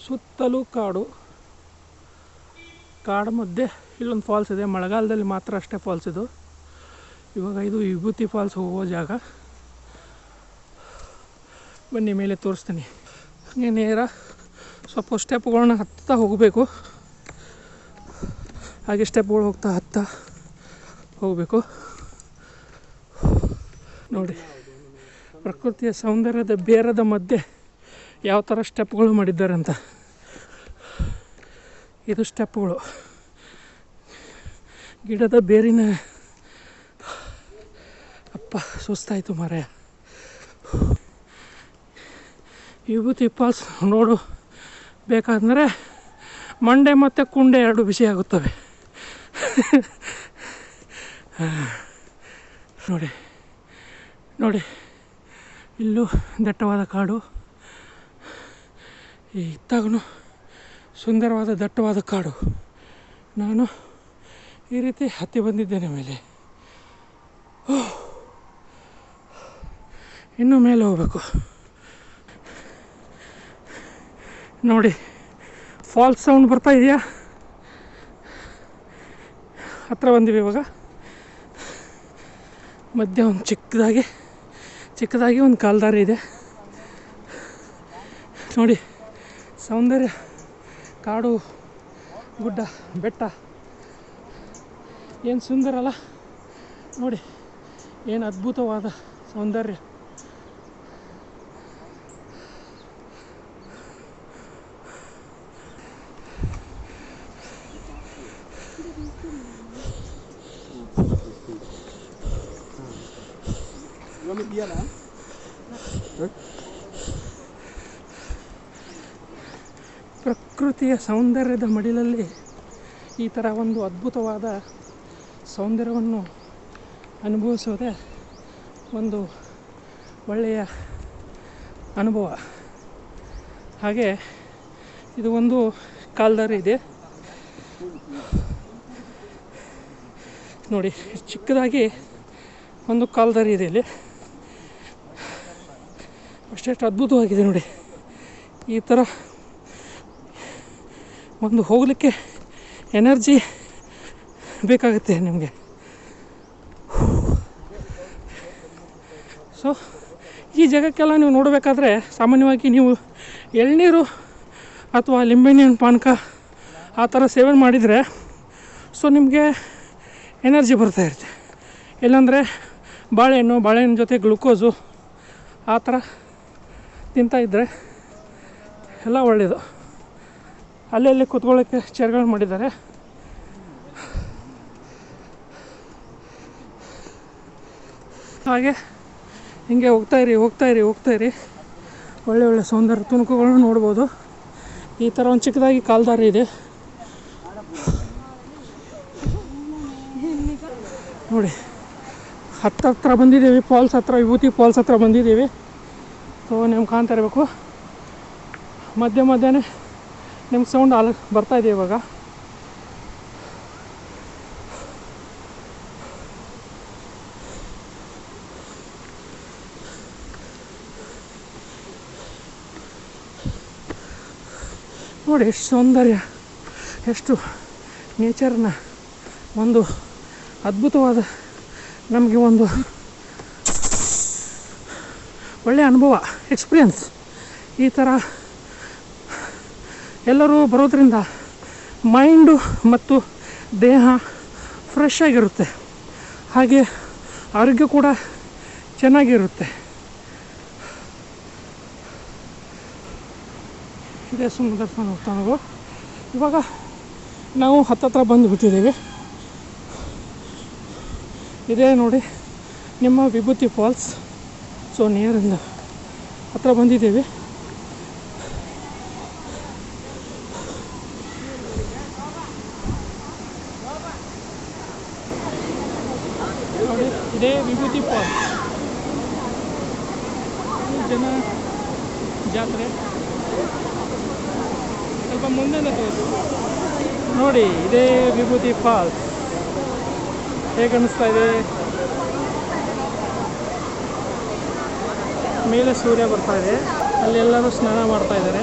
ಸುತ್ತಲೂ ಕಾಡು ಮಧ್ಯೆ ಇಲ್ಲೊಂದು ಫಾಲ್ಸ್ ಇದೆ. ಮಳೆಗಾಲದಲ್ಲಿ ಮಾತ್ರ ಅಷ್ಟೇ ಫಾಲ್ಸ್ ಇದು. ಇವಾಗ ಇದು ವಿಭೂತಿ ಫಾಲ್ಸ್ ಹೋಗೋ ಜಾಗ. ಬನ್ನಿ ಮೇಲೆ ತೋರಿಸ್ತೀನಿ. ಹಾಗೆ ನೇರ ಸ್ವಲ್ಪ ಸ್ಟೆಪ್ಗಳನ್ನ ಹತ್ತಾ ಹೋಗಬೇಕು. ಹಾಗೆ ಸ್ಟೆಪ್ಗಳು ಹತ್ತಾ ಹೋಗಬೇಕು. ನೋಡಿ, ಪ್ರಕೃತಿಯ ಸೌಂದರ್ಯದ ಬೇರದ ಮಧ್ಯೆ ಯಾವ ಥರ ಸ್ಟೆಪ್ಗಳು ಮಾಡಿದ್ದಾರೆ ಅಂತ. ಇದು ಸ್ಟೆಪ್ಗಳು, ಗಿಡದ ಬೇರಿನ. ಅಪ್ಪ ಸುಸ್ತಾಯಿತು ಮಾರಾಯ. ವಿಭೂತಿ ಫಾಲ್ಸ್ ನೋಡು ಬೇಕಾದರೆ ಮಂಡೆ ಮತ್ತು ಕುಂಡೆ ಎರಡು ಬಿಸಿ ಆಗುತ್ತವೆ. ನೋಡಿ ಇಲ್ಲೂ ದಟ್ಟವಾದ ಕಾಡು, ಇತ್ತಾಗೂ ಸುಂದರವಾದ ದಟ್ಟವಾದ ಕಾಡು. ನಾನು ಈ ರೀತಿ ಹತ್ತಿ ಬಂದಿದ್ದೇನೆ ಮೇಲೆ. ಇನ್ನೂ ಮೇಲೆ ಹೋಗಬೇಕು. ನೋಡಿ, ಫಾಲ್ಸ್ ಸೌಂಡ್ ಬರ್ತಾ ಇದೆಯಾ? ಹತ್ರ ಬಂದಿವಿ ಇವಾಗ. ಮಧ್ಯೆ ಒಂದು ಚಿಕ್ಕದಾಗಿ ಒಂದು ಕಾಲ್ದಾರಿ ಇದೆ. ನೋಡಿ ಸೌಂದರ್ಯ, ಕಾಡು, ಗುಡ್ಡ, ಬೆಟ್ಟ, ಏನು ಸುಂದರ ಅಲ್ಲ. ನೋಡಿ ಏನು ಅದ್ಭುತವಾದ ಸೌಂದರ್ಯ. ಪ್ರಕೃತಿಯ ಸೌಂದರ್ಯದ ಮಡಿಲಲ್ಲಿ ಈ ಥರ ಒಂದು ಅದ್ಭುತವಾದ ಸೌಂದರ್ಯವನ್ನು ಅನುಭವಿಸೋದೇ ಒಂದು ಒಳ್ಳೆಯ ಅನುಭವ. ಹಾಗೆ ಇದು ಒಂದು ಕಾಲ್ದಾರಿ ಇದೆ ನೋಡಿ, ಚಿಕ್ಕದಾಗಿ ಒಂದು ಕಾಲ್ದಾರಿ ಇದೆ ಇಲ್ಲಿ. ಅಷ್ಟೆಷ್ಟು ಅದ್ಭುತವಾಗಿದೆ ನೋಡಿ. ಈ ಥರ ಒಂದು ಹೋಗಲಿಕ್ಕೆ ಎನರ್ಜಿ ಬೇಕಾಗುತ್ತೆ ನಿಮಗೆ. ಸೊ ಈ ಜಾಗಕ್ಕೆಲ್ಲ ನೀವು ನೋಡಬೇಕಾದ್ರೆ ಸಾಮಾನ್ಯವಾಗಿ ನೀವು ಎಳ್ನೀರು ಅಥವಾ ಲಿಂಬೆಹಣ್ಣಿನ ಪಾನಕ ಆ ಥರ ಸೇವನೆ ಮಾಡಿದರೆ ಸೊ ನಿಮಗೆ ಎನರ್ಜಿ ಬರ್ತಾ ಇರುತ್ತೆ. ಇಲ್ಲಾಂದರೆ ಬಾಳೆಹಣ್ಣು ಜೊತೆ ಗ್ಲುಕೋಸು ಆ ಥರ ತಿಂತಾಯಿದ್ರೆ ಎಲ್ಲ ಒಳ್ಳೆಯದು. ಅಲ್ಲಲ್ಲಿ ಕೂತ್ಕೊಳ್ಳೋಕ್ಕೆ ಚೇರ್ಗಳು ಮಾಡಿದ್ದಾರೆ. ಹಾಗೆ ಹಿಂಗೆ ಹೋಗ್ತಾ ಇರಿ ಒಳ್ಳೆ ಸೌಂದರ್ಯ ತುಣುಕುಗಳನ್ನು ನೋಡ್ಬೋದು. ಈ ಥರ ಒಂದು ಚಿಕ್ಕದಾಗಿ ಕಾಲ್ದಾರಿ ಇದೆ ನೋಡಿ. ಹತ್ರ ಬಂದಿದ್ದೀವಿ, ಫಾಲ್ಸ್ ಹತ್ರ, ವಿಭೂತಿ ಫಾಲ್ಸ್ ಹತ್ರ ಬಂದಿದ್ದೀವಿ. ಸೊ ನಿಮ್ಗೆ ಕಾಣ್ತಾ ಇರಬೇಕು, ಮಧ್ಯೆ ನಿಮ್ಗೆ ಸೌಂಡ್ ಬರ್ತಾಯಿದೆ ಇವಾಗ. ನೋಡಿ ಎಷ್ಟು ಸೌಂದರ್ಯ, ಎಷ್ಟು ನೇಚರ್ನ ಒಂದು ಅದ್ಭುತವಾದ ನಮಗೆ ಒಂದು ಒಳ್ಳೆಯ ಅನುಭವ, ಎಕ್ಸ್ಪೀರಿಯನ್ಸ್. ಈ ಥರ ಎಲ್ಲರೂ ಬರೋದ್ರಿಂದ ಮೈಂಡು ಮತ್ತು ದೇಹ ಫ್ರೆಶ್ ಆಗಿರುತ್ತೆ. ಹಾಗೆ ಆರೋಗ್ಯ ಕೂಡ ಚೆನ್ನಾಗಿರುತ್ತೆ. ಇದೇ ಸುಂದರ್ಶನ ಹೋಗ್ತಾನೋ. ಇವಾಗ ನಾವು ಹತ್ತತ್ರ ಬಂದುಬಿಟ್ಟಿದ್ದೀವಿ. ಇದೇ ನೋಡಿ ನಿಮ್ಮ ವಿಭೂತಿ ಫಾಲ್ಸ್. ಸೊ ನಿಯರಿಂದ ಹತ್ರ ಬಂದಿದ್ದೀವಿ. ನೋಡಿ ಇದೇ ವಿಭೂತಿ ಫಾಲ್ಸ್. ಜನ ಜಾತ್ರೆ ಸ್ವಲ್ಪ ಮುಂದೆ ನೋಡಿ. ಇದೇ ವಿಭೂತಿ ಫಾಲ್ಸ್. ಹೇಗೆ ಅನ್ನಿಸ್ತಾ ಇದೆ? ಮೇಲೆ ಸೂರ್ಯ ಬರ್ತಾ ಇದೆ, ಅಲ್ಲೆಲ್ಲರೂ ಸ್ನಾನ ಮಾಡ್ತಾ ಇದ್ದಾರೆ.